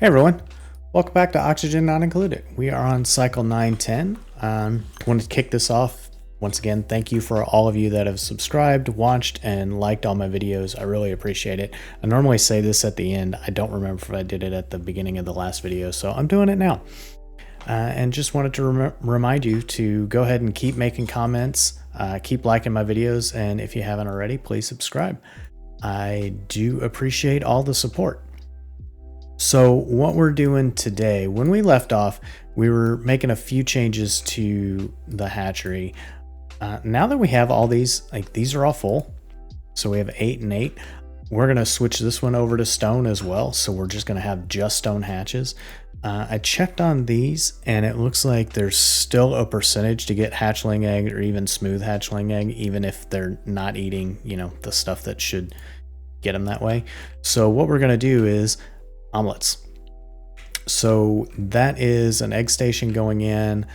Hey everyone, welcome back to Oxygen Not Included. We are on cycle 910. Want to kick this off. Once again, thank you for all of you that have subscribed, watched, and liked all my videos. I really appreciate it. I normally say this at the end. I don't remember if I did it at the beginning of the last video, so I'm doing it now. And just wanted to remind you to go ahead and keep making comments, keep liking my videos, and if you haven't already, please subscribe. I do appreciate all the support. So what we're doing today, when we left off, we were making a few changes to the hatchery. Now that we have all these, like these are all full. So we have 8 and 8. We're going to switch this one over to stone as well. So we're just going to have just stone hatches. I checked on these and it looks like there's still a percentage to get hatchling egg or even smooth hatchling egg, even if they're not eating, the stuff that should get them that way. So what we're going to do is omelets. So that is an egg station going in.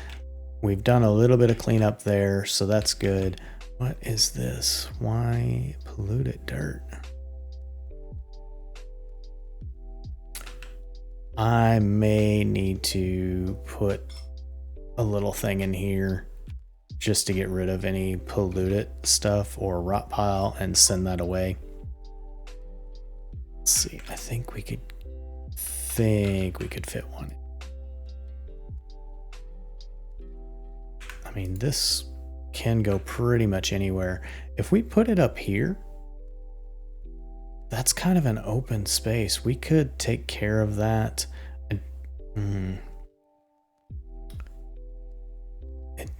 We've done a little bit of cleanup there, so that's good. What is this? Why polluted dirt? I may need to put a little thing in here just to get rid of any polluted stuff or rot pile and send that away. Let's see, I think we could fit one. I mean, this can go pretty much anywhere. If we put it up here, that's kind of an open space. We could take care of that. It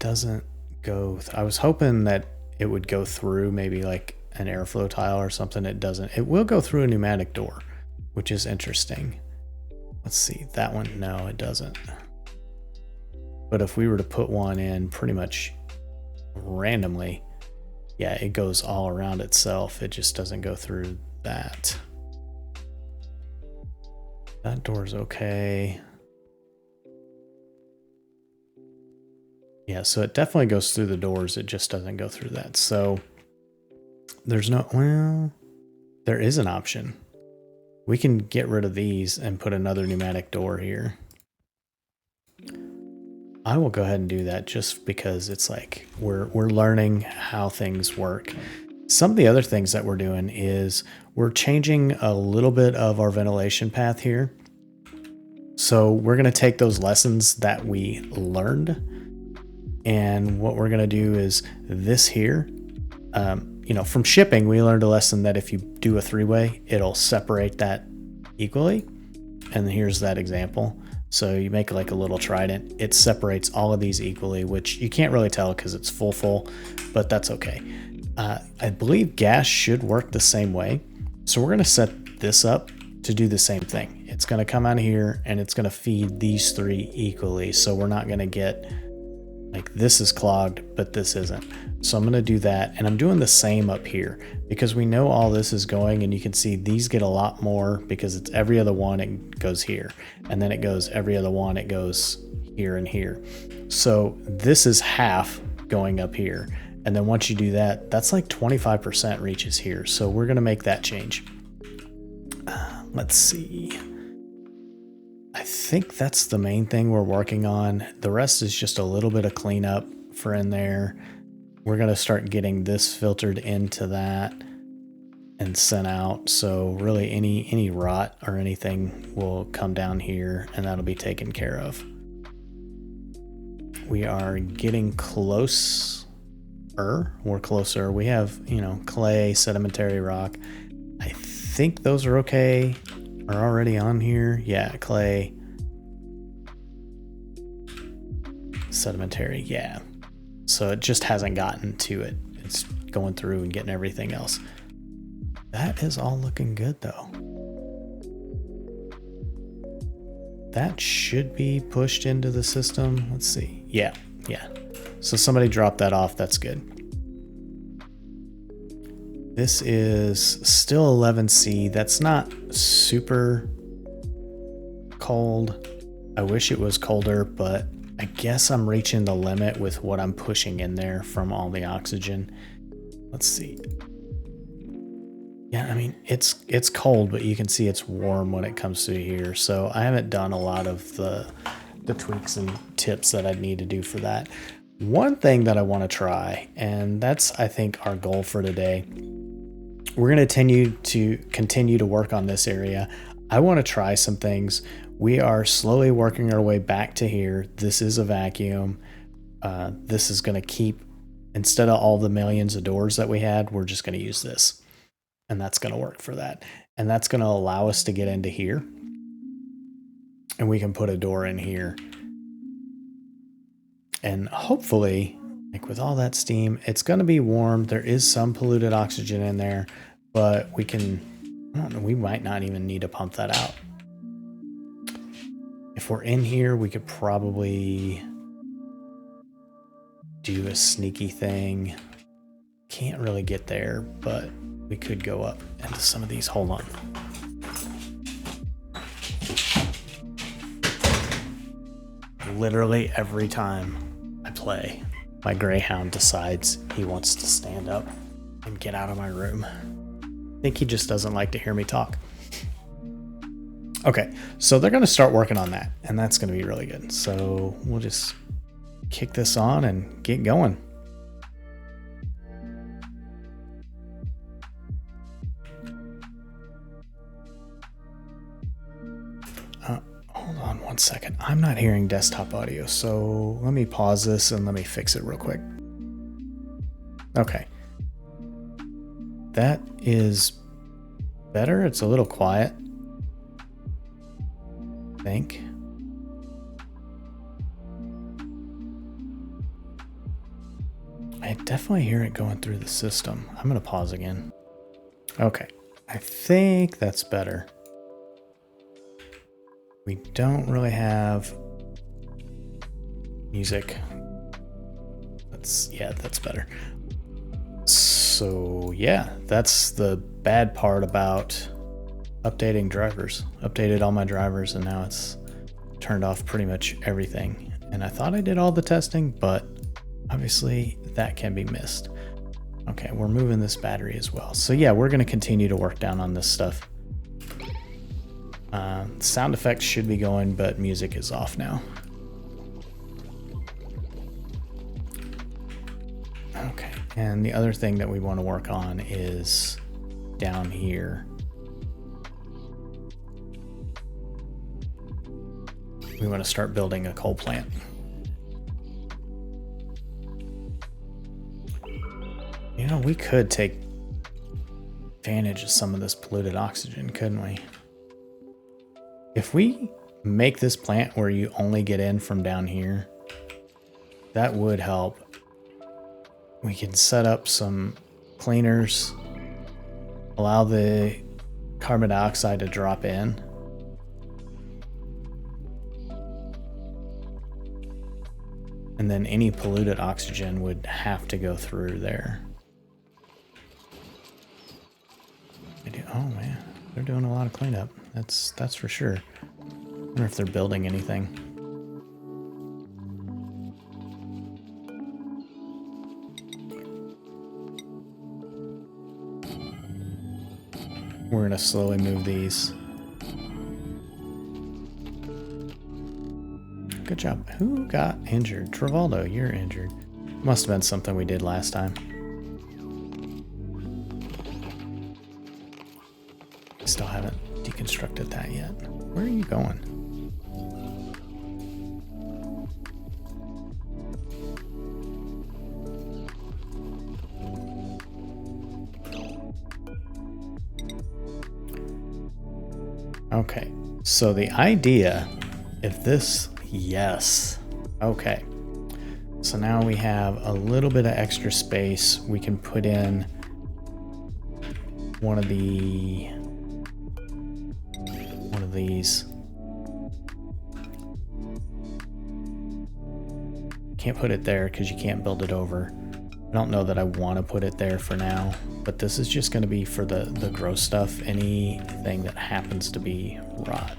doesn't go. I was hoping that it would go through maybe like an airflow tile or something. It doesn't. It will go through a pneumatic door, which is interesting. Let's see, that one, no, it doesn't. But if we were to put one in pretty much randomly, yeah, it goes all around itself. It just doesn't go through that. That door's okay. Yeah, so it definitely goes through the doors. It just doesn't go through that. So there's no, well, there is an option. We can get rid of these and put another pneumatic door here. I will go ahead and do that just because it's like we're learning how things work. Some of the other things that we're doing is we're changing a little bit of our ventilation path here. So we're going to take those lessons that we learned, and what we're going to do is this here. From shipping, we learned a lesson that if you do a 3-way, it'll separate that equally. And here's that example. So you make like a little trident. It separates all of these equally, which you can't really tell because it's full, but that's okay. I believe gas should work the same way. So we're going to set this up to do the same thing. It's going to come out of here and it's going to feed these 3 equally. So we're not going to get like this is clogged, but this isn't. So I'm going to do that. And I'm doing the same up here because we know all this is going, and you can see these get a lot more because it's every other one. It goes here, and then it goes every other one. It goes here and here. So this is half going up here. And then once you do that, that's like 25% reaches here. So we're going to make that change. Let's see. I think that's the main thing we're working on. The rest is just a little bit of cleanup for in there. We're going to start getting this filtered into that and sent out. So really any rot or anything will come down here and that'll be taken care of. We are getting closer. We're closer. We have, clay, sedimentary rock. I think those are okay. Are already on here. Yeah, clay, sedimentary. Yeah. So it just hasn't gotten to it. It's going through and getting everything else. That is all looking good though. That should be pushed into the system. Let's see. Yeah. So somebody dropped that off. That's good. This is still 11C. That's not super cold. I wish it was colder, but I guess I'm reaching the limit with what I'm pushing in there from all the oxygen. Let's see. Yeah, I mean, it's cold, but you can see it's warm when it comes through here. So I haven't done a lot of the tweaks and tips that I'd need to do for that. One thing that I want to try, and that's I think our goal for today. We're going to continue to work on this area. I want to try some things. We are slowly working our way back to here. This is a vacuum. This is going to keep, instead of all the millions of doors that we had, we're just going to use this. And that's going to work for that. And that's going to allow us to get into here. And we can put a door in here. And hopefully, like with all that steam, it's going to be warm. There is some polluted oxygen in there, but we can, I don't know, we might not even need to pump that out. If we're in here, we could probably do a sneaky thing. Can't really get there, but we could go up into some of these. Hold on. Literally every time I play, my Greyhound decides he wants to stand up and get out of my room. I think he just doesn't like to hear me talk. Okay, so they're going to start working on that, and that's going to be really good. So we'll just kick this on and get going. Hold on one second. I'm not hearing desktop audio, so let me pause this and let me fix it real quick. Okay. That is better. It's a little quiet, I think. I definitely hear it going through the system. I'm going to pause again. Okay. I think that's better. We don't really have music. That's better. So yeah, that's the bad part about updating drivers. Updated all my drivers and now it's turned off pretty much everything. And I thought I did all the testing, but obviously that can be missed. Okay, we're moving this battery as well. So yeah, we're going to continue to work down on this stuff. Sound effects should be going, but music is off now. Okay, and the other thing that we want to work on is down here. We want to start building a coal plant. You know, we could take advantage of some of this polluted oxygen, couldn't we? If we make this plant where you only get in from down here, that would help. We can set up some cleaners, allow the carbon dioxide to drop in. And then any polluted oxygen would have to go through there. Oh man, they're doing a lot of cleanup. That's for sure. I wonder if they're building anything. We're gonna slowly move these. Good job. Who got injured? Travaldo, you're injured. Must have been something we did last time. Still haven't deconstructed that yet. Where are you going? Okay, so the idea, if this, yes, okay. So now we have a little bit of extra space. We can put in one of these. Can't put it there because you can't build it over. I don't know that I want to put it there for now, but this is just going to be for the gross stuff, anything that happens to be rot.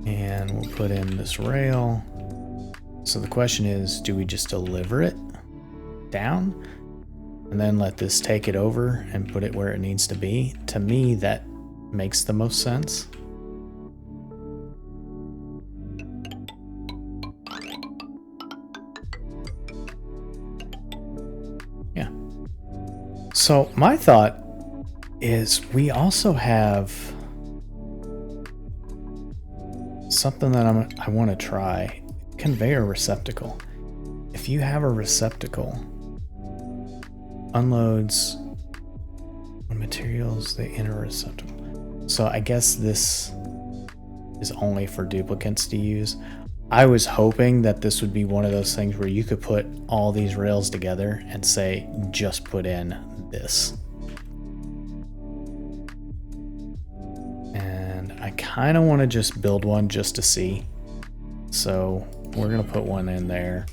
And we'll put in this rail. So the question is, do we just deliver it down? and then let this take it over and put it where it needs to be. To me, that makes the most sense. Yeah. So my thought is we also have something that I want to try. Conveyor receptacle. If you have a receptacle, unloads when materials they enter a receptacle. So I guess this is only for duplicates to use. I was hoping that this would be one of those things where you could put all these rails together and say, just put in this. And I kind of want to just build one just to see. So we're going to put one in there.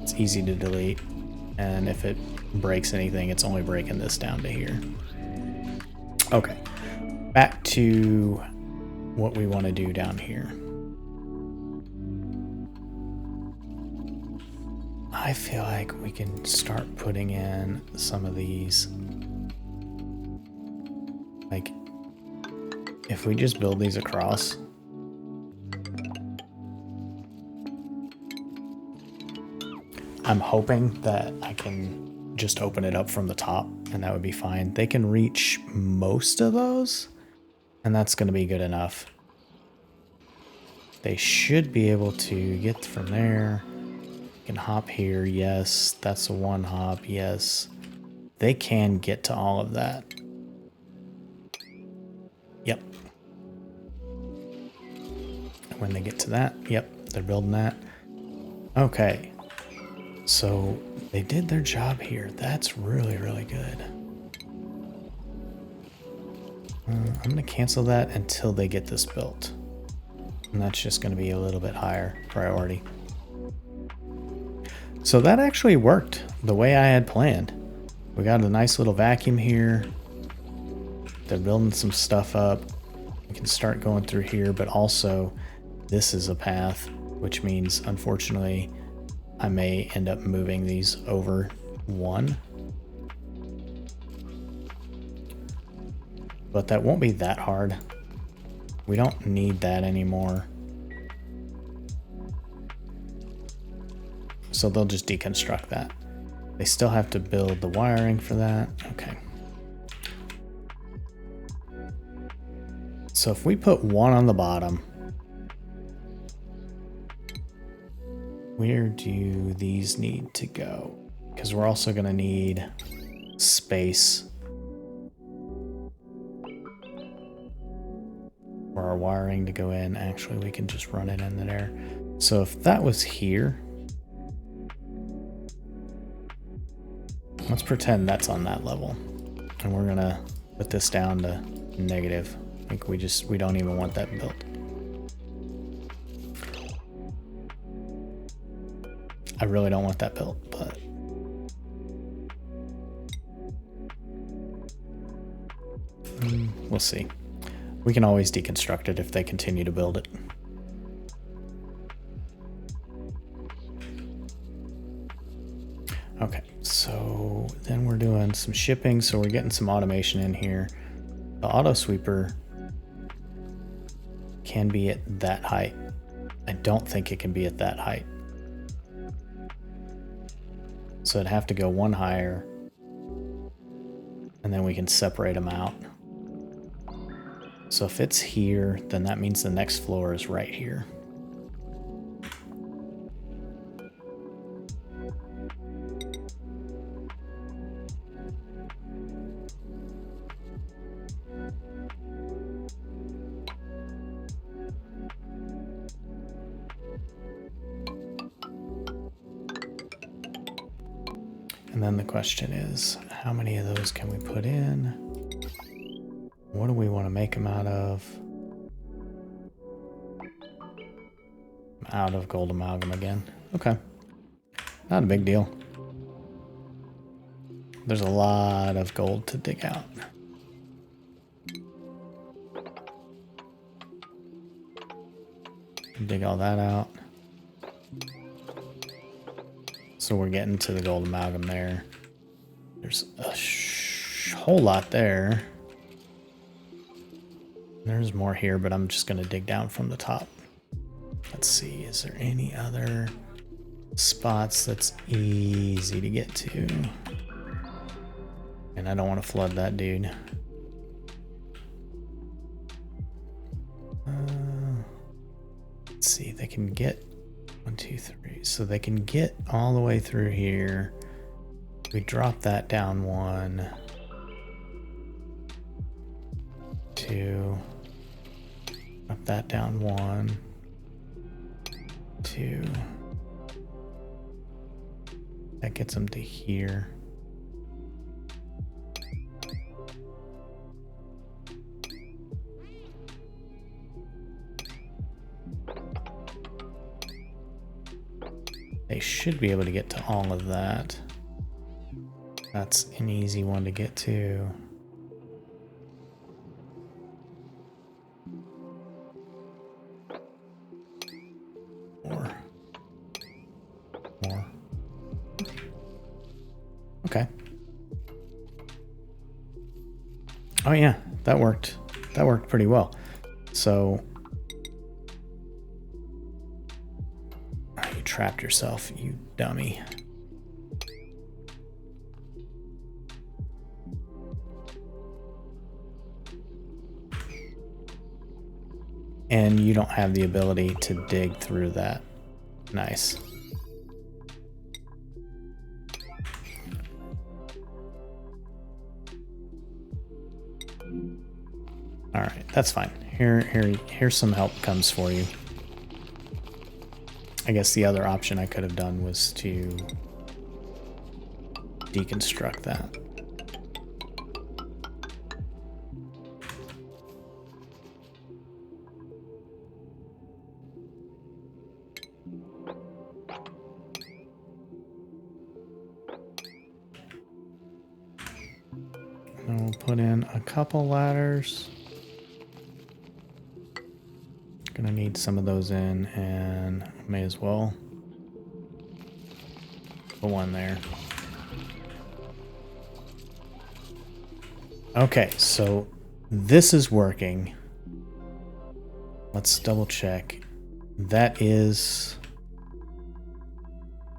It's easy to delete. And if it breaks anything, it's only breaking this down to here. Okay. Back to what we want to do down here. I feel like we can start putting in some of these. Like, if we just build these across. I'm hoping that I can just open it up from the top and that would be fine. They can reach most of those and that's going to be good enough. They should be able to get from there. Can hop here. Yes, that's a one hop. Yes, they can get to all of that. Yep. When they get to that, yep, they're building that. Okay. So they did their job here. That's really, really good. I'm going to cancel that until they get this built. And that's just going to be a little bit higher priority. So that actually worked the way I had planned. We got a nice little vacuum here. They're building some stuff up. We can start going through here, but also this is a path, which means unfortunately I may end up moving these over one. But that won't be that hard. We don't need that anymore. So they'll just deconstruct that. They still have to build the wiring for that. Okay. So if we put one on the bottom, where do these need to go? Because we're also going to need space for our wiring to go in. Actually, we can just run it in there. So if that was here, let's pretend that's on that level. And we're going to put this down to negative. I think we don't even want that built. I really don't want that built, but we'll see. We can always deconstruct it if they continue to build it. Okay, so then we're doing some shipping, so we're getting some automation in here. The auto sweeper can be at that height. I don't think it can be at that height. So it'd have to go one higher, and then we can separate them out. So if it's here, then that means the next floor is right here. And then the question is, how many of those can we put in? What do we want to make them out of? Out of gold amalgam again. Okay. Not a big deal. There's a lot of gold to dig out. Dig all that out. So we're getting to the gold amalgam there. There's a whole lot there. There's more here, but I'm just going to dig down from the top. Let's see, is there any other spots that's easy to get to? And I don't want to flood that dude. Let's see, they can get 1, 2, 3. So they can get all the way through here. We drop that down 1, 2. Drop that down 1, 2. That gets them to here. They should be able to get to all of that. That's an easy one to get to. More. Okay. Oh yeah, that worked. That worked pretty well. So you trapped yourself, you dummy. And you don't have the ability to dig through that. Nice. All right, that's fine. Here's some help comes for you. I guess the other option I could have done was to deconstruct that. And we'll put in a couple ladders. Gonna need some of those in, and may as well put one there. Okay, so this is working. Let's double check. That is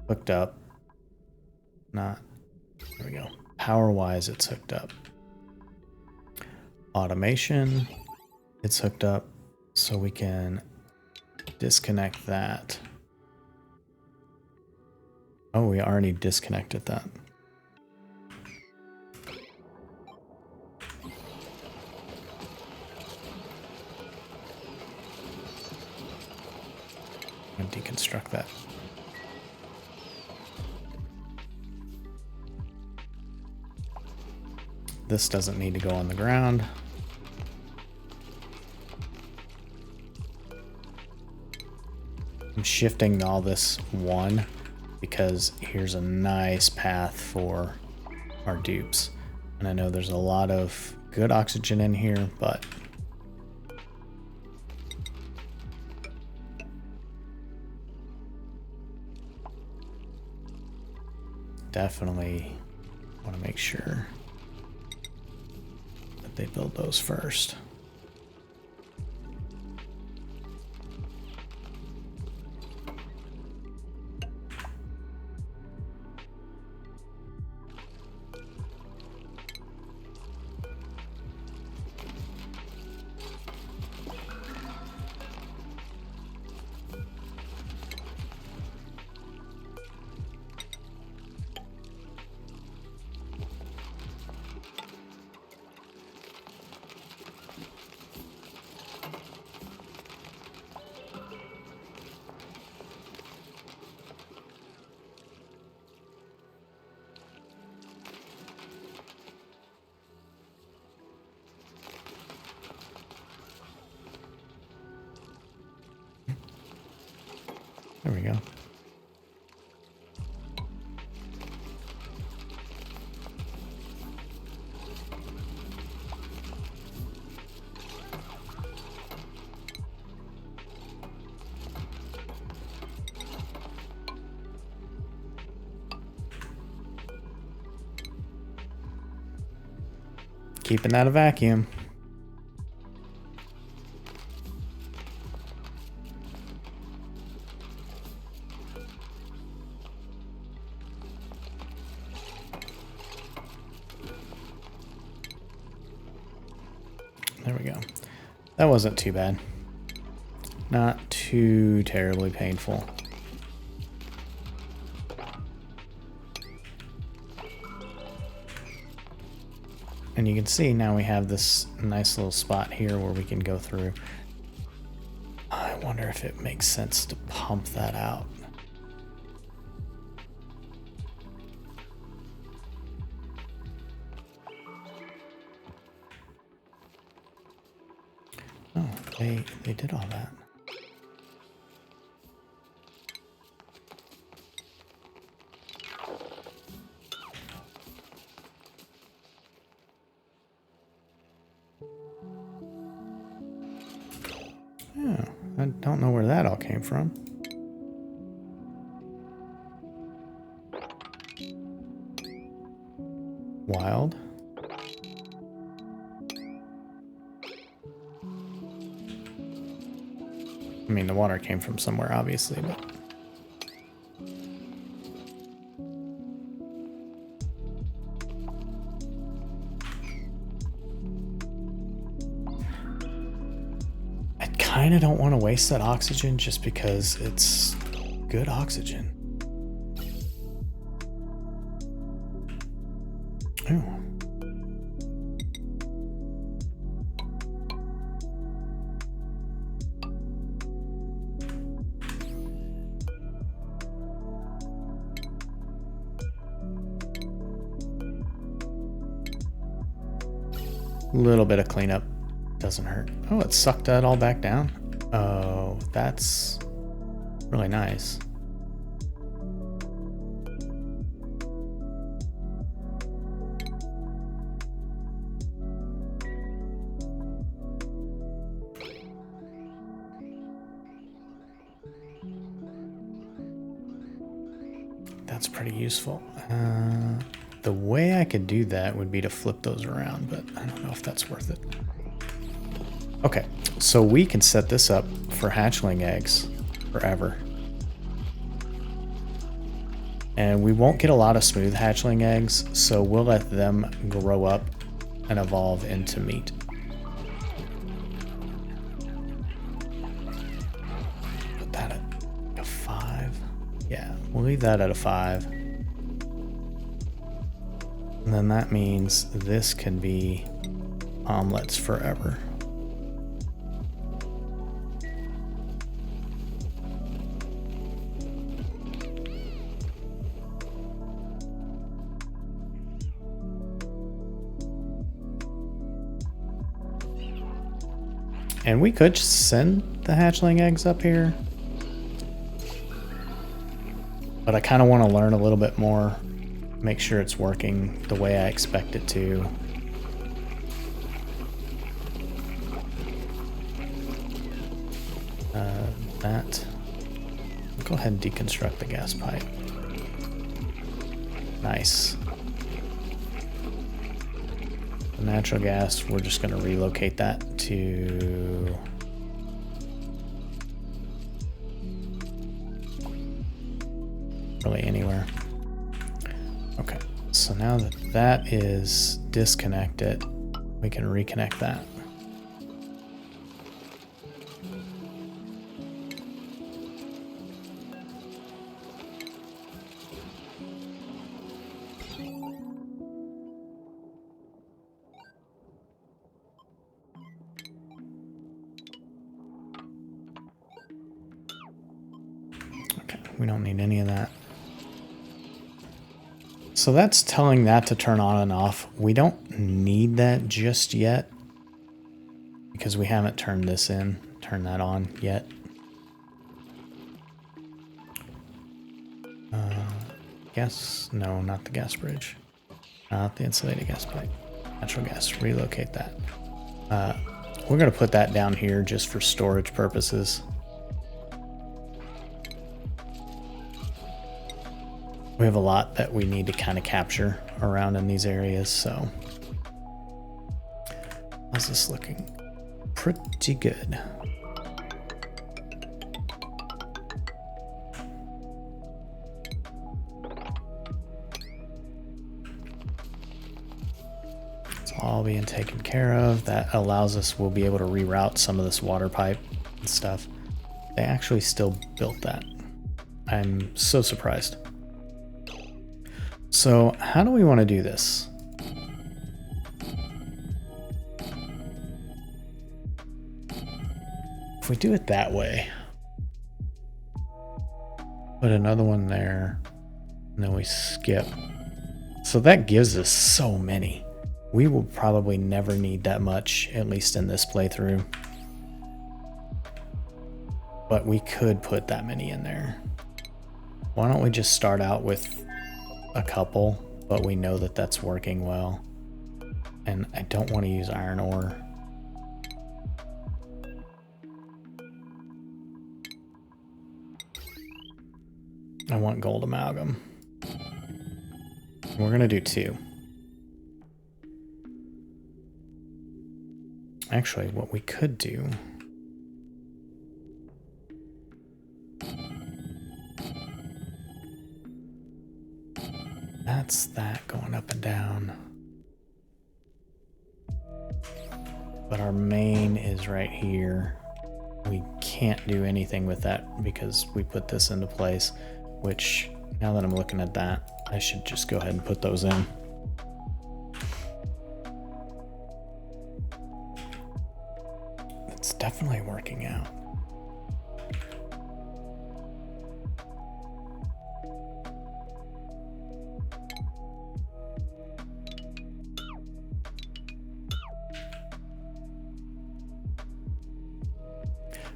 hooked up. Not, there we go. Power-wise, it's hooked up. Automation, it's hooked up. So we can disconnect that. Oh, we already disconnected that. I'm going to deconstruct that. This doesn't need to go on the ground. I'm shifting all this 1 because here's a nice path for our dupes. And I know there's a lot of good oxygen in here, but definitely want to make sure that they build those first. There we go. keeping that a vacuum. There we go. That wasn't too bad. Not too terribly painful. And you can see now we have this nice little spot here where we can go through. I wonder if it makes sense to pump that out. Oh, they did all that. Yeah, I don't know where that all came from. Wild. I mean, the water came from somewhere, obviously, but... I kind of don't want to waste that oxygen just because it's good oxygen. Oh. A little bit of cleanup doesn't hurt. Oh, it sucked that all back down. Oh, that's really nice. That's pretty useful. The way I could do that would be to flip those around, but I don't know if that's worth it. Okay, so we can set this up for hatchling eggs forever. And we won't get a lot of smooth hatchling eggs, so we'll let them grow up and evolve into meat. Put that at a 5. Yeah, we'll leave that at a 5. And then that means this can be omelets forever. And we could send the hatchling eggs up here, but I kind of want to learn a little bit more, make sure it's working the way I expect it to. That. I'll go ahead and deconstruct the gas pipe. Nice. The natural gas, we're just going to relocate that to... really anywhere. Okay, so now that that is disconnected, we can reconnect that. Okay, we don't need any of that. So that's telling that to turn on and off. We don't need that just yet because we haven't turned this in, turned that on yet. Gas, no, not the gas bridge. Not the insulated gas pipe. Natural gas, relocate that. We're gonna put that down here just for storage purposes. We have a lot that we need to kind of capture around in these areas, so How's this looking? Pretty good. It's all being taken care of. That allows us, we'll be able to reroute some of this water pipe and stuff. They actually still built that. I'm so surprised. So how do we want to do this? If we do it that way, put another one there, and then we skip. So that gives us so many. We will probably never need that much, at least in this playthrough. But we could put that many in there. Why don't we just start out with a couple, but we know that that's working well. And I don't want to use iron ore. I want gold amalgam. We're going to do 2. Actually, what we could do... That's that going up and down. But our main is right here. We can't do anything with that because we put this into place, which now that I'm looking at that, I should just go ahead and put those in. It's definitely working out.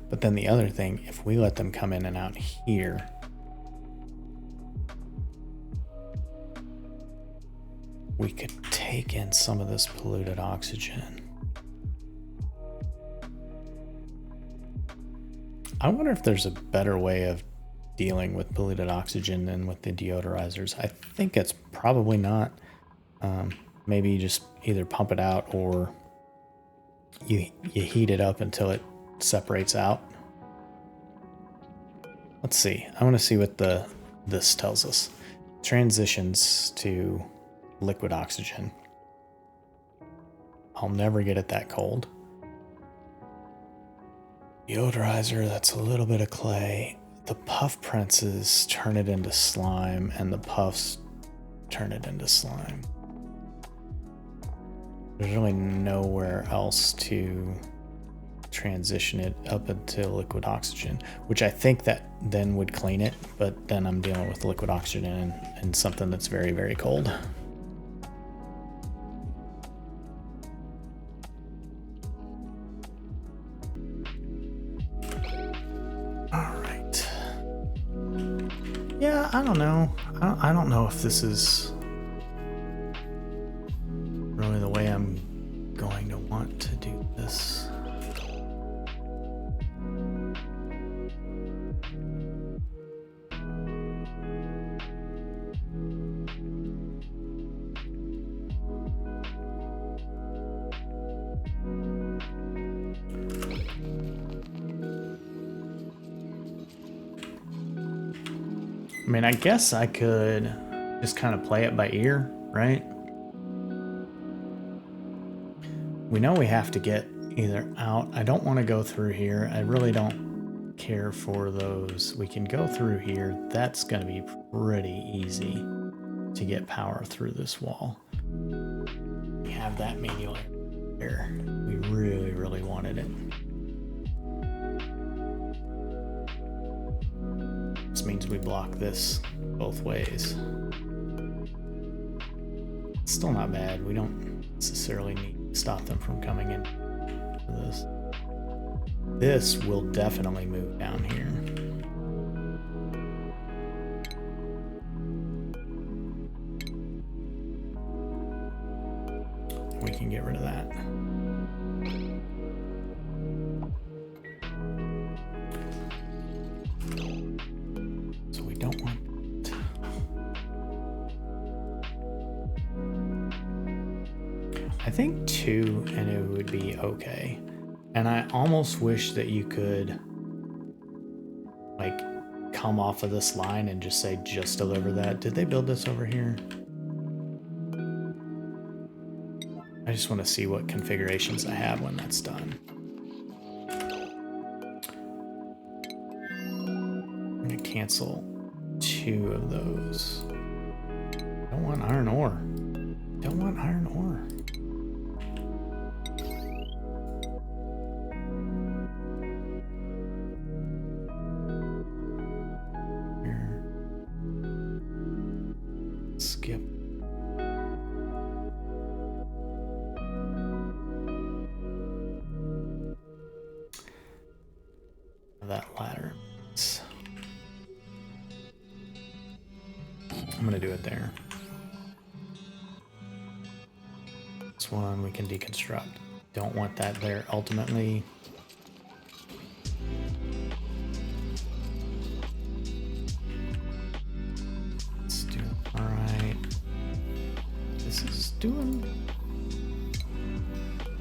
But then the other thing, if we let them come in and out here, we could take in some of this polluted oxygen. I wonder if there's a better way of dealing with polluted oxygen than with the deodorizers. I think it's probably not. Maybe you just either pump it out or you heat it up until it separates out. Let's see. I want to see what this tells us. Transitions to liquid oxygen. I'll never get it that cold. Deodorizer, that's a little bit of clay. The puff princes turn it into slime, and the puffs turn it into slime. There's really nowhere else to transition it up into liquid oxygen, which I think that then would clean it, but then I'm dealing with liquid oxygen and something that's very, very cold. All right. Yeah, I don't know. I don't know if this is really the way I'm going to want to do this. I mean, I guess I could just kind of play it by ear, right? We know we have to get either out. I don't want to go through here. I really don't care for those. We can go through here. That's going to be pretty easy to get power through this wall. We have that manual here. We really, really wanted it. This means we block this both ways. It's still not bad. We don't necessarily need to stop them from coming in for this. This will definitely move down here. We can get rid of that. So we don't want it. I think 2 and it would be okay. And I almost wish that you could like come off of this line and just say just deliver that. Did they build this over here? I just want to see what configurations I have when that's done. I'm going to cancel 2 of those. Don't want iron ore. Don't want iron ore. Here. Skip. That ladder. I'm gonna do it there. This one we can deconstruct. Don't want that there ultimately. Let's do it. Alright. This is doing.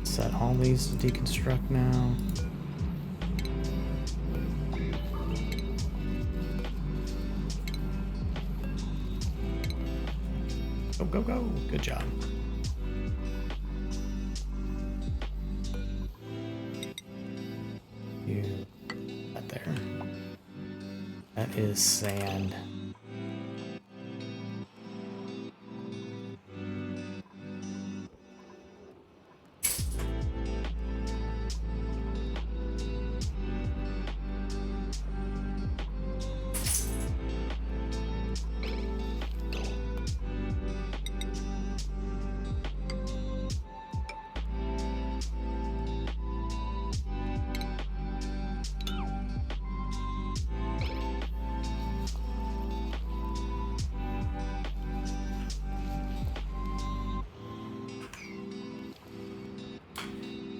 Set all these to deconstruct now. Go, go, go. Good job. You that there. That is sand.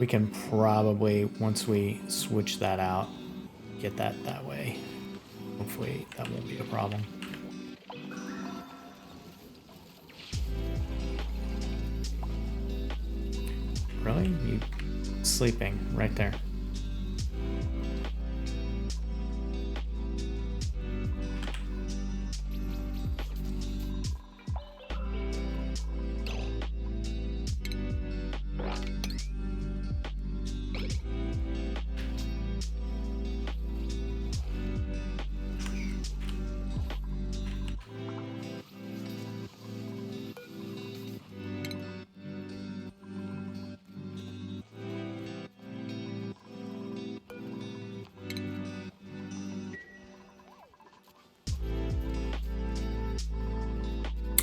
We can probably, once we switch that out, get that way. Hopefully that won't be a problem. Really? You sleeping right there.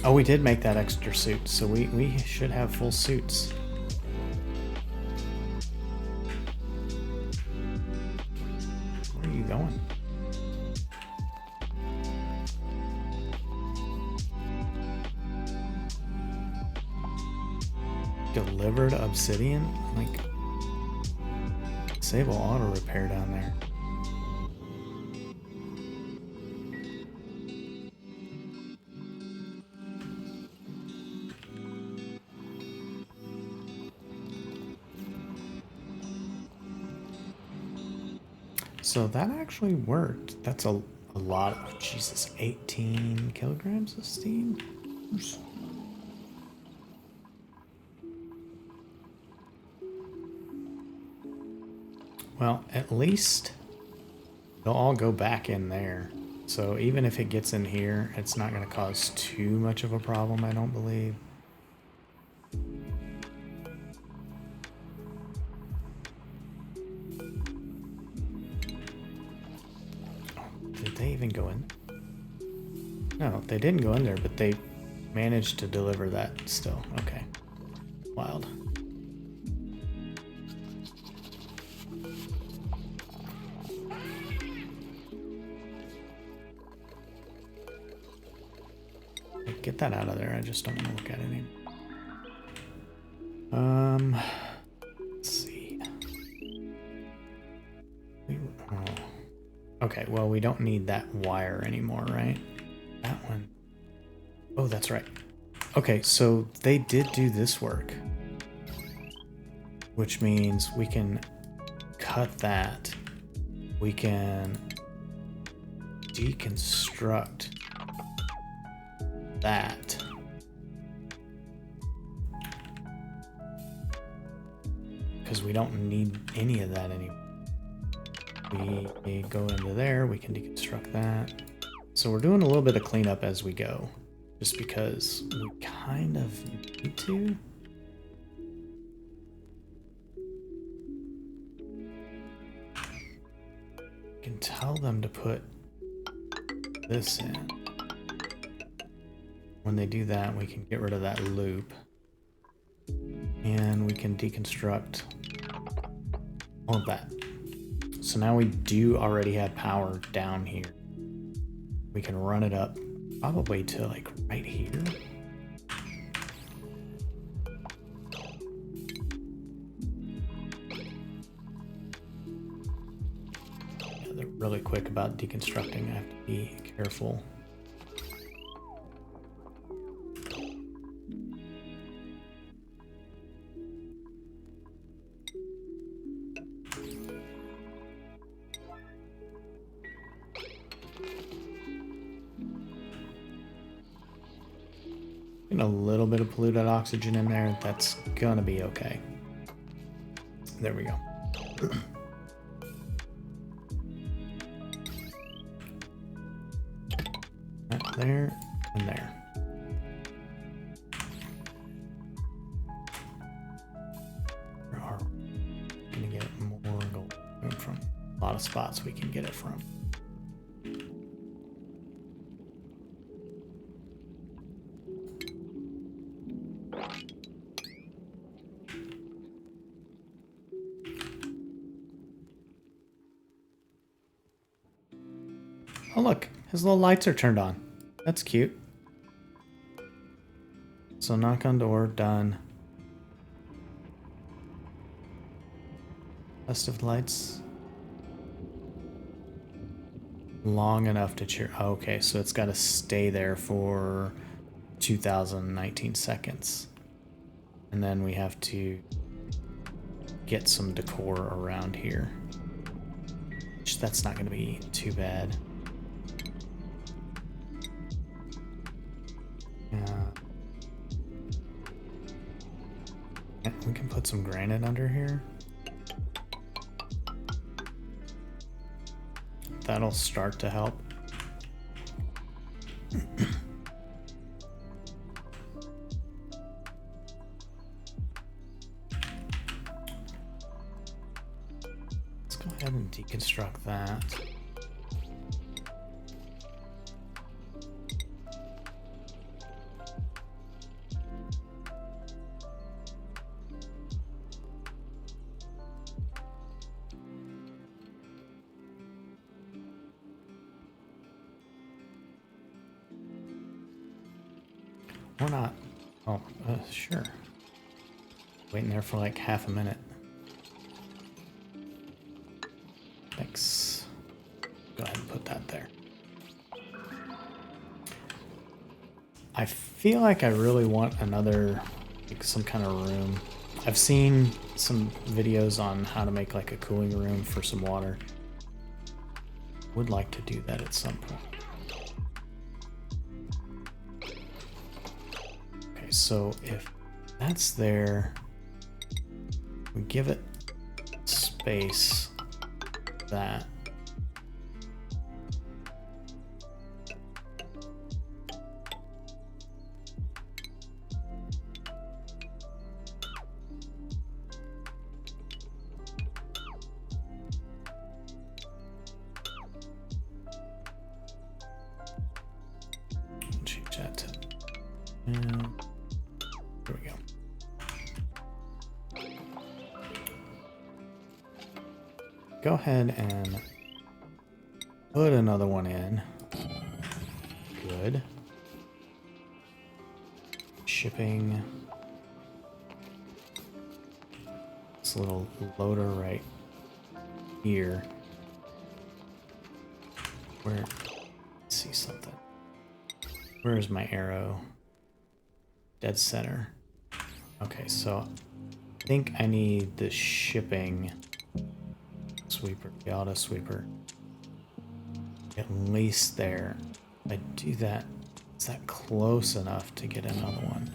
Oh, we did make that extra suit, so we should have full suits. Where are you going? Delivered obsidian? Like, disable auto repair down there. So that actually worked. That's a lot of, Jesus, 18 kilograms of steam. Well, at least they'll all go back in there. So even if it gets in here, it's not going to cause too much of a problem, I don't believe. Did they even go in? No, they didn't go in there, but they managed to deliver that still. Okay. Wild. Get that out of there. I just don't want to look at it anymore. Let's see. Okay, well, we don't need that wire anymore, right? That one. Oh, that's right. Okay, so they did do this work. which means we can cut that. We can deconstruct that. Because we don't need any of that anymore. We go into there, we can deconstruct that. So we're doing a little bit of cleanup as we go, just because we kind of need to. We can tell them to put this in. When they do that, we can get rid of that loop. And we can deconstruct all of that. So now we do already have power down here. We can run it up probably to like right here. Yeah, they're really quick about deconstructing. I have to be careful. A little bit of polluted oxygen in there. That's gonna be okay. There we go. There and there. Where are we gonna get more gold from? A lot of spots we can get it from. Oh look, his little lights are turned on. That's cute. So knock on door, done. Festive lights. Long enough to cheer. Okay, so it's got to stay there for 2019 seconds. And then we have to get some decor around here. Which that's not going to be too bad. We can put some granite under here. That'll start to help. Let's go ahead and deconstruct that. Or not. Oh, sure. Waiting there for like half a minute. Thanks. Go ahead and put that there. I feel like I really want another, like some kind of room. I've seen some videos on how to make like a cooling room for some water. Would like to do that at some point. So if that's there, we give it space that. Change that to. There we go. Go ahead and put another one in. Good. Shipping. This little loader right here. Where? Let's see something. Where is my arrow? Dead center. Okay, so I think I need the shipping sweeper, the auto sweeper. At least there. If I do that, is that close enough to get another one?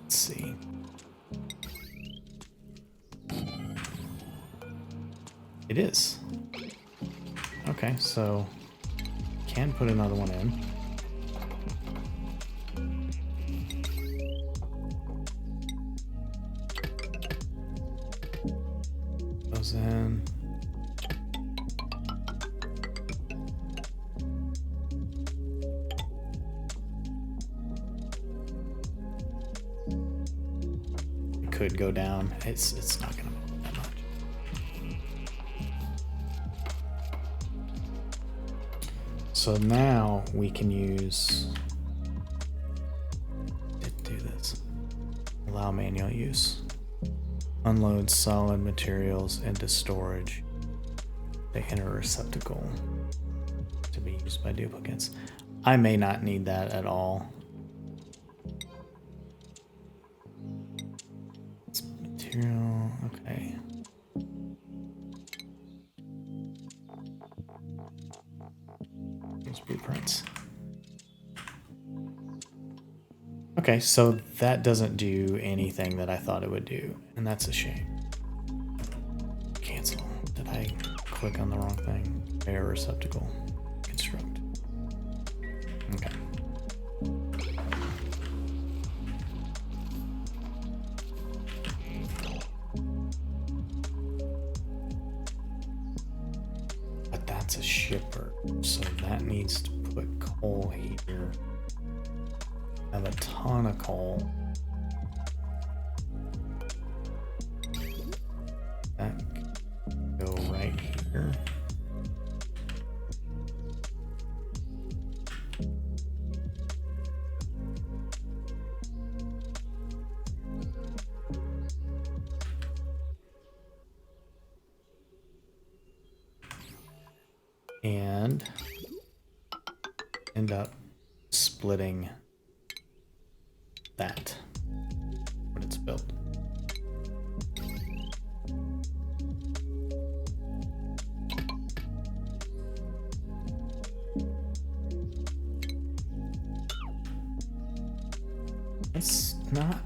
Let's see. It is. Okay, so can put another one in. Goes in. It could go down. It's not gonna move that much. So now we can use do this. Allow manual use. Unload solid materials into storage. They enter a receptacle to be used by duplicates. I may not need that at all. It's material, okay. Here's blueprints. Okay, so that doesn't do anything that I thought it would do, and that's a shame. Cancel. Did I click on the wrong thing? Air receptacle. Construct. Okay. But that's a shipper, so that needs to put coal here. I have a ton of coal. That can go right here. And end up splitting that when it's built. It's not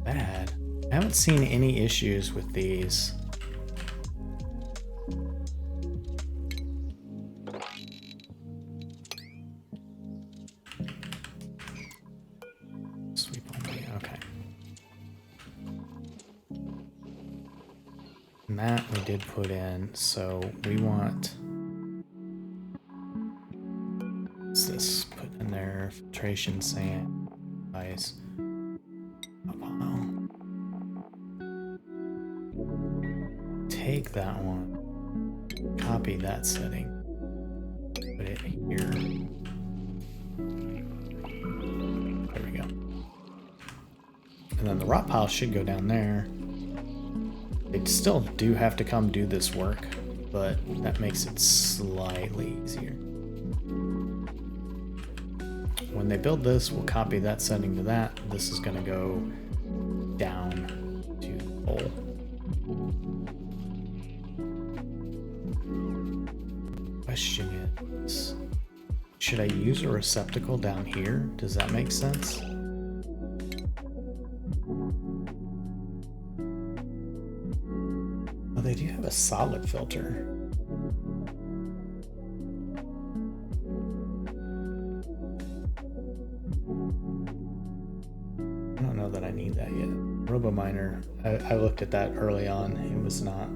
bad. I haven't seen any issues with these. That we did put in, so we want what's this put in there? Filtration sand, ice, a pile. Take that one, copy that setting, put it here. There we go. And then the rock pile should go down there. They still do have to come do this work, but that makes it slightly easier. When they build this, we'll copy that setting to that. This is going to go down to coal. Question is, should I use a receptacle down here? Does that make sense? They do have a solid filter. I don't know that I need that yet. RoboMiner, I looked at that early on. It was not.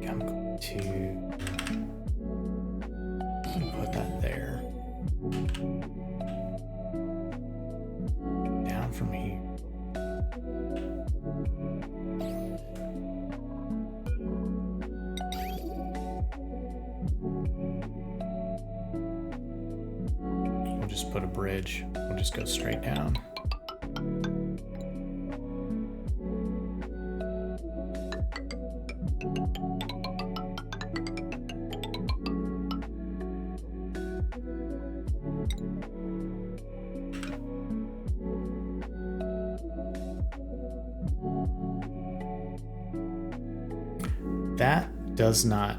I'm going to put that there. Down from here. We'll just put a bridge. We'll just go straight down. That does not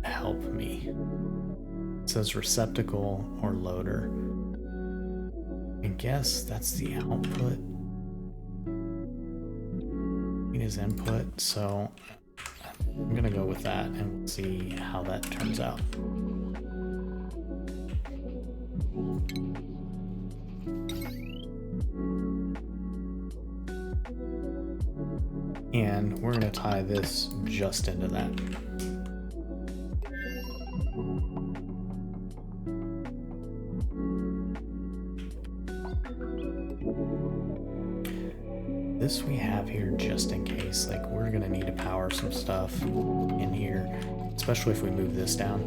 help me. It says receptacle or loader. I guess that's the output. It is input, so I'm gonna go with that and see how that turns out. And we're gonna tie this just into that. This we have here just in case, like we're gonna need to power some stuff in here, especially if we move this down.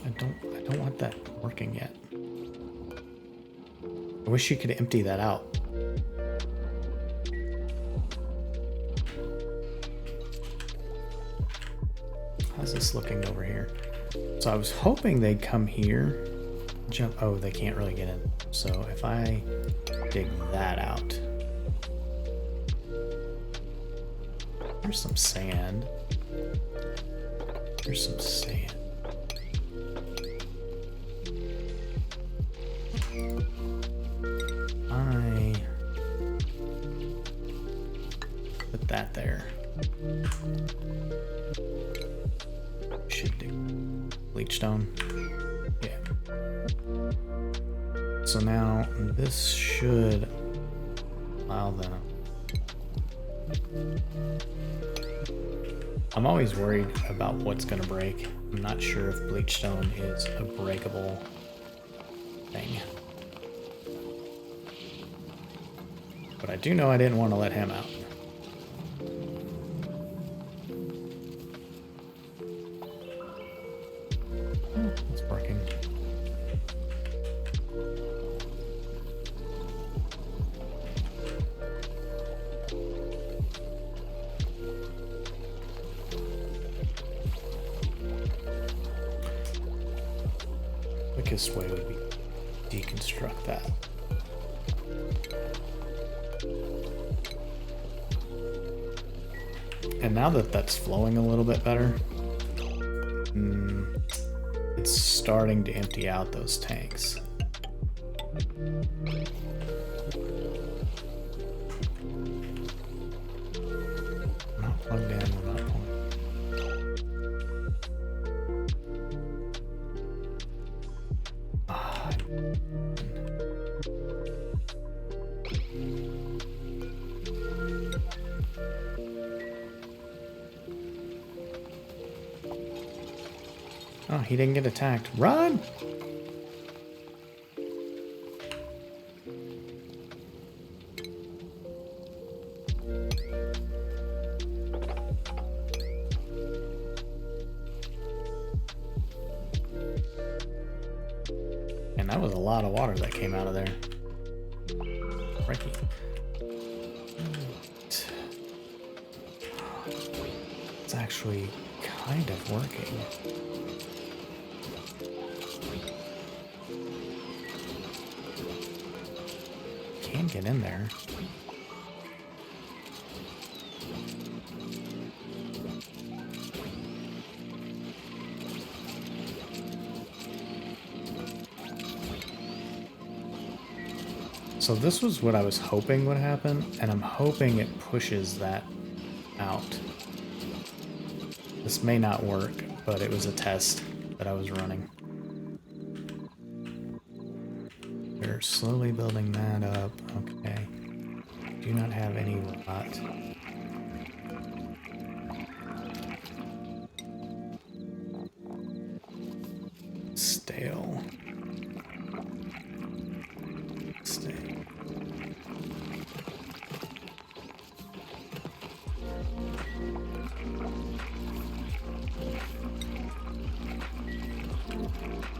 I don't want that working yet. I wish you could empty that out. How's this looking over here? So I was hoping they'd come here, jump. Oh, they can't really get in. So if I dig that out, there's some sand. There's some sand. I put that there. Should do bleach stone. Yeah. So now this should allow them. I'm always worried about what's going to break. I'm not sure if bleach stone is a breakable thing. But I do know I didn't want to let him out. Oh, it's working. Quickest way would be deconstruct that. And now that that's flowing a little bit better, it's starting to empty out those tanks. Not plugged in, we're not pulling. Oh, he didn't get attacked. Run! And that was a lot of water that came out of there. Frankie. It's actually kind of working. Can get in there. So this was what I was hoping would happen, and I'm hoping it pushes that out. This may not work, but it was a test that I was running. We're slowly building that up. Okay. Do not have any rot. Stale. Stale.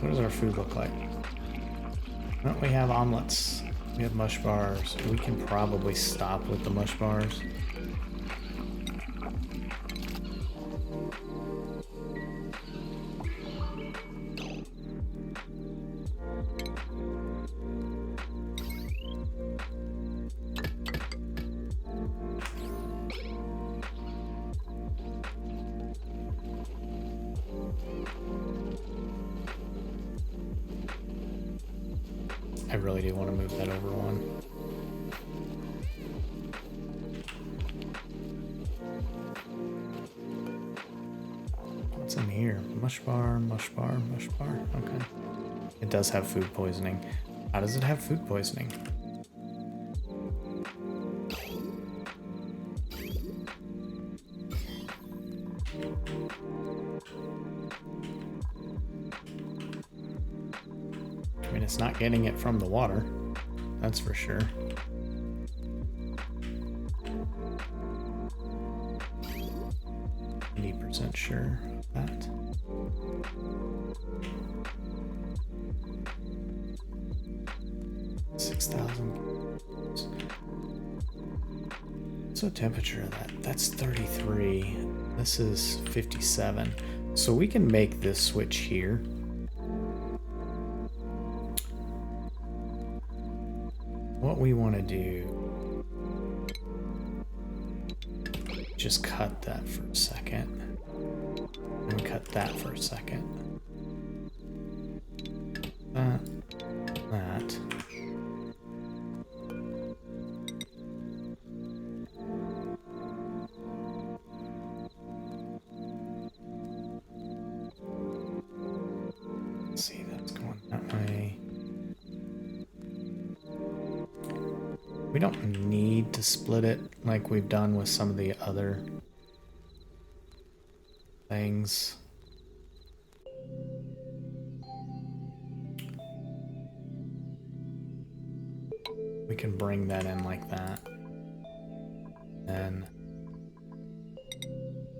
What does our food look like? Well, we have omelets. We have mush bars. We can probably stop with the mush bars. I really do want to move that over one. What's in here? Mush bar, mush bar, mush bar. Okay. It does have food poisoning. How does it have food poisoning? I mean, it's not getting it from the water. That's for sure. %, sure of that. What's the temperature of that? That's 33. This is 57. So we can make this switch here. What we want to do, just cut that for a second, and cut that for a second. That. Let's see, that's going that way. We don't need to split it like we've done with some of the other things. We can bring that in like that. And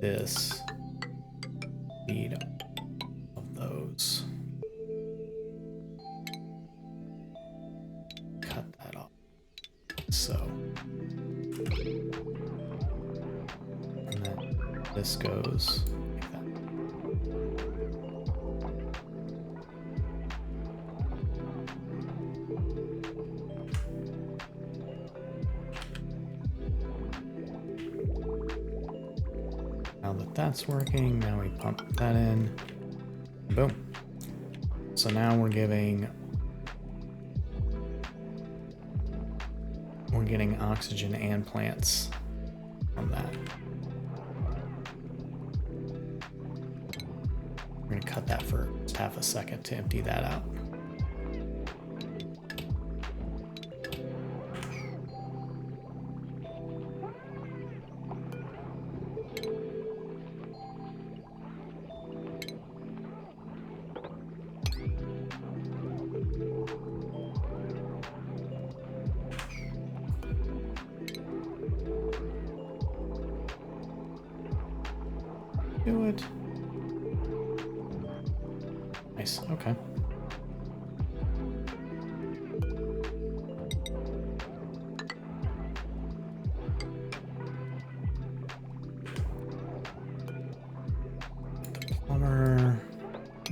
this feed of those. Cut that off. So. And then this goes like that. Now that that's working, now we pump that in. Boom. So now we're getting oxygen and plants from that. We're going to cut that for just half a second to empty that out. Do it. Nice, okay. The plumber,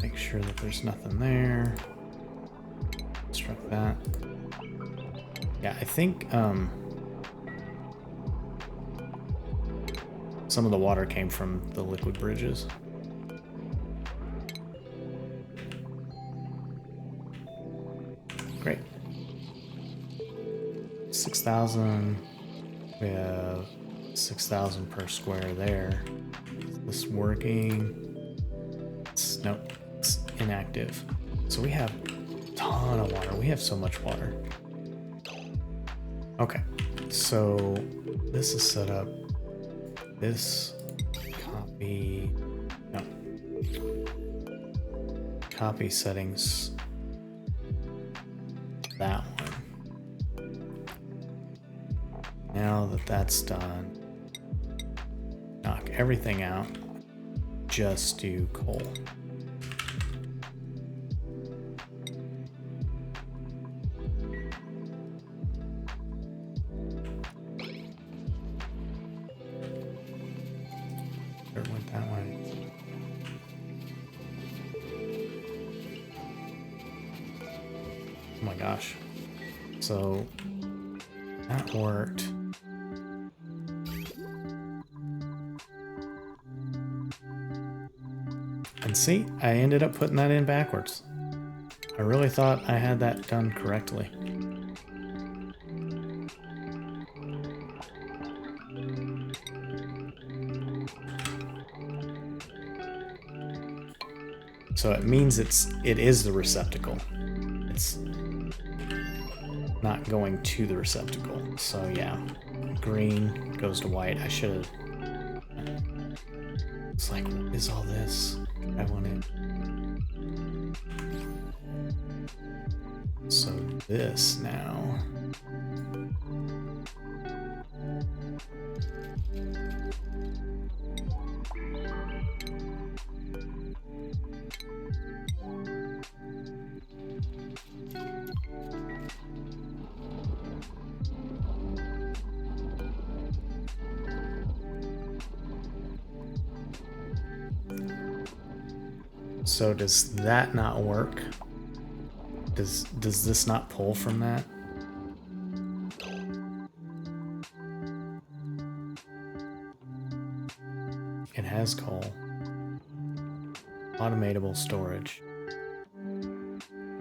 make sure that there's nothing there. Construct that. Yeah, I think some of the water came from the liquid bridges. Great. 6,000. We have 6,000 per square there. Is this working? Nope, it's inactive. So we have a ton of water. We have so much water. Okay, so this is set up. This copy, no, copy settings, that one. Now that that's done, knock everything out, just do coal. that way. Oh my gosh. So that worked. And see, I ended up putting that in backwards. I really thought I had that done correctly. So it means it is the receptacle. It's not going to the receptacle. So yeah, green goes to white. I should have. It's like, what is all this? I want it. So this now. So does that not work? Does this not pull from that? It has coal. Automatable storage.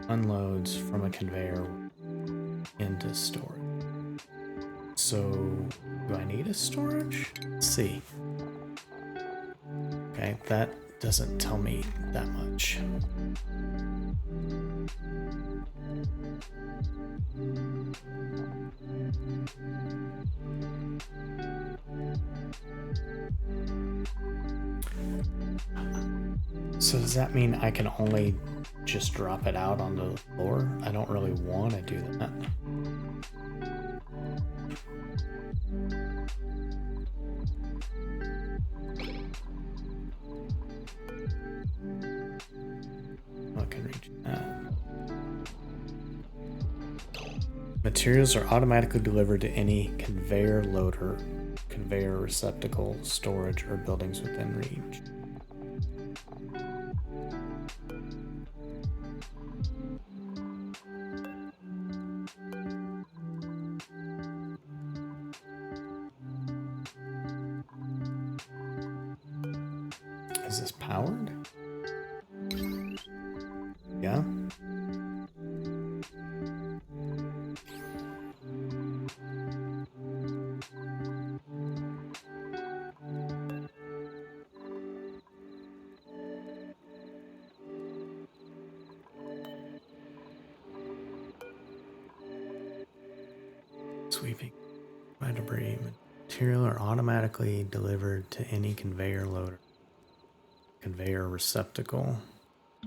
Unloads from a conveyor into storage. So do I need a storage? Let's see. Okay, that doesn't tell me that much. So does that mean I can only just drop it out on the floor? I don't really want to do that. I can reach that. Materials are automatically delivered to any conveyor loader, conveyor receptacle, storage, or buildings within reach. Is this powered? Yeah. Sweeping by debris. Material are automatically delivered to any conveyor loader, conveyor receptacle,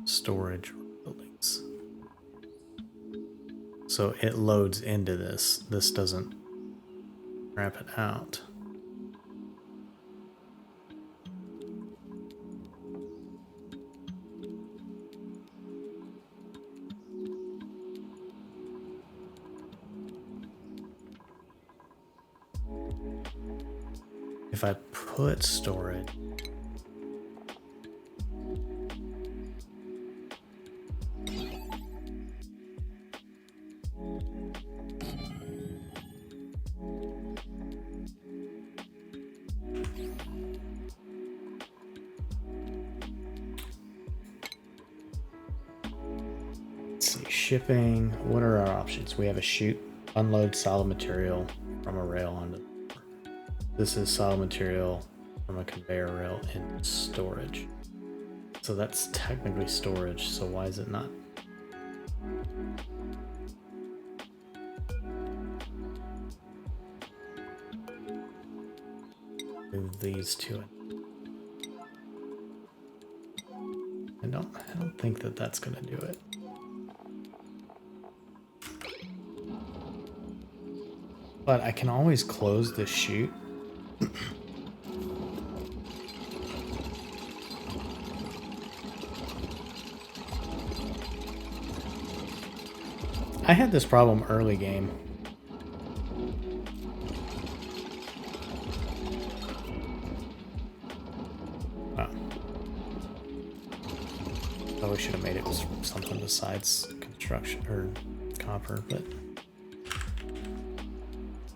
storage, or buildings. So it loads into this. This doesn't wrap it out. If I put storage, let's see, shipping, what are our options? We have a chute, unload solid material from a rail onto. This is solid material from a conveyor rail in storage. So that's technically storage, so why is it not? Move these two in. I don't think that that's gonna do it. But I can always close this chute. I had this problem early game. Oh. Probably should have made it something besides construction or copper, but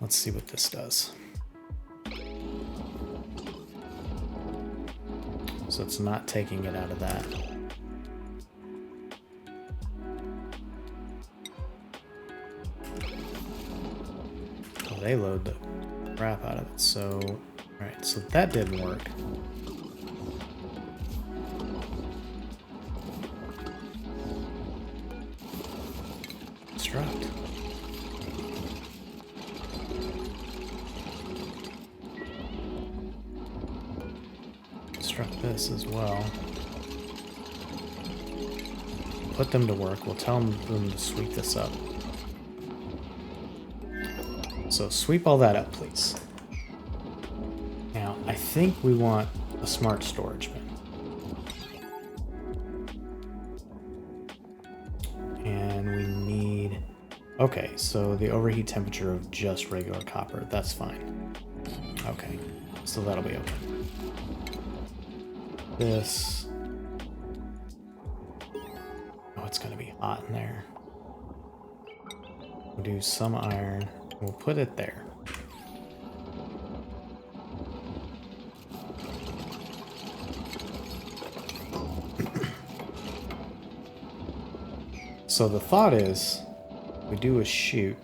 let's see what this does. So it's not taking it out of that. Oh, they load the crap out of it. So, alright, so that didn't work. Construct. Construct this as well. Put them to work. We'll tell them to sweep this up. So sweep all that up, please. Now, I think we want a smart storage bin. And we need... Okay, so the overheat temperature of just regular copper. That's fine. Okay, so that'll be okay. This... Oh, it's gonna be hot in there. We'll do some iron. We'll put it there. So the thought is, we do a chute.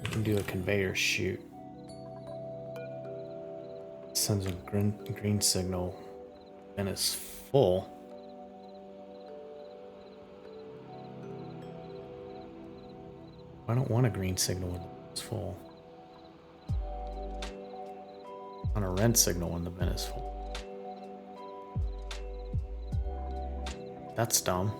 We can do a conveyor chute. Sends a green signal and it's full. I don't want a green signal when it's full. I want a red signal when the bin is full. That's dumb.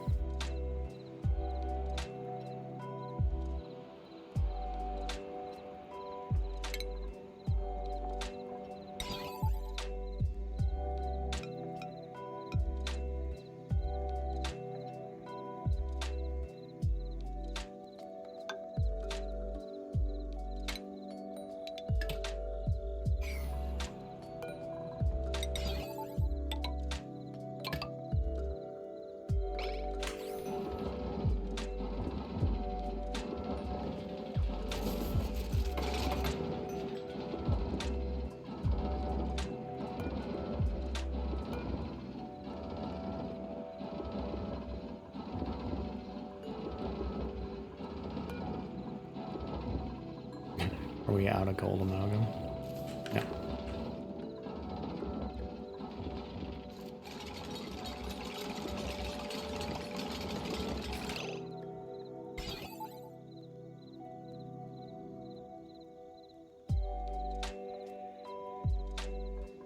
Are we out of gold amalgam? No.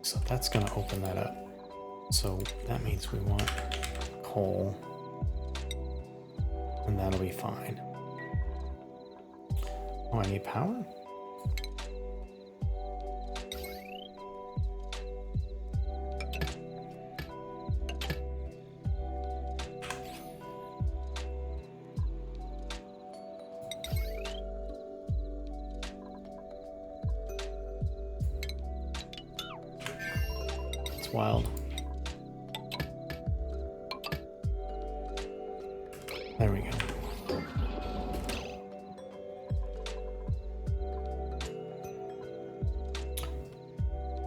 So that's going to open that up. So that means we want coal. And that'll be fine. Oh, I need power? It's wild. There we go.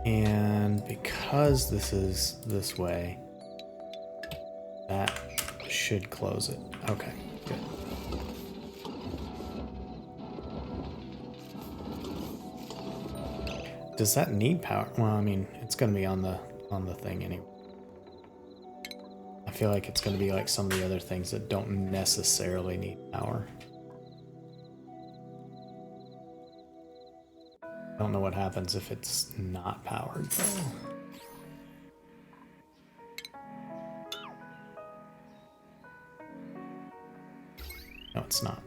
And because this is this way, that should close it. Okay, good. Does that need power? Well, I mean, it's going to be on the thing anyway. I feel like it's going to be like some of the other things that don't necessarily need power. I don't know what happens if it's not powered though. No, it's not.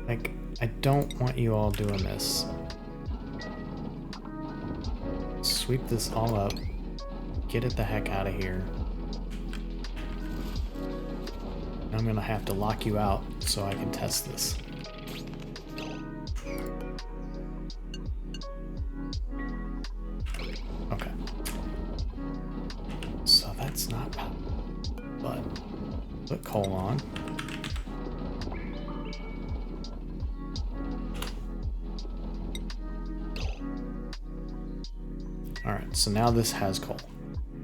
Like, I don't want you all doing this. sweep this all up, get it the heck out of here. I'm gonna have to lock you out so I can test this. Okay. So that's not power, but put coal on. All right, so now this has coal.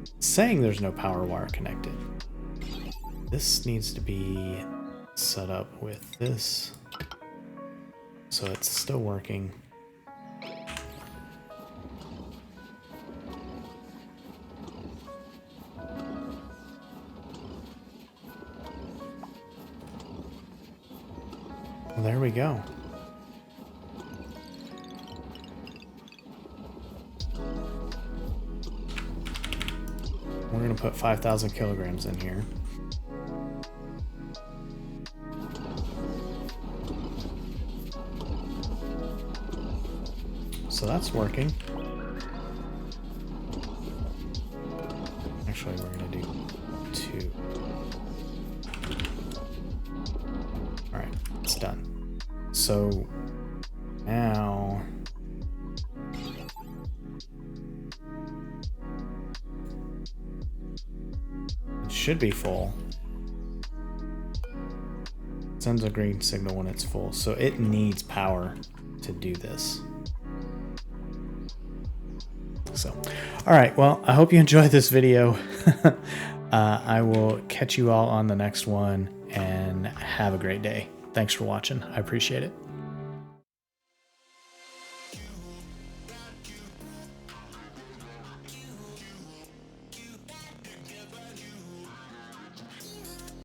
It's saying there's no power wire connected. This needs to be set up with this, so it's still working. Well, there we go. We're going to put 5,000 kilograms in here. So that's working. Actually, we're going to do 2. All right, it's done. So now it should be full. It sends a green signal when it's full, so it needs power to do this. So, all right, well, I hope you enjoyed this video. I will catch you all on the next one, and have a great day. Thanks for watching. I appreciate it.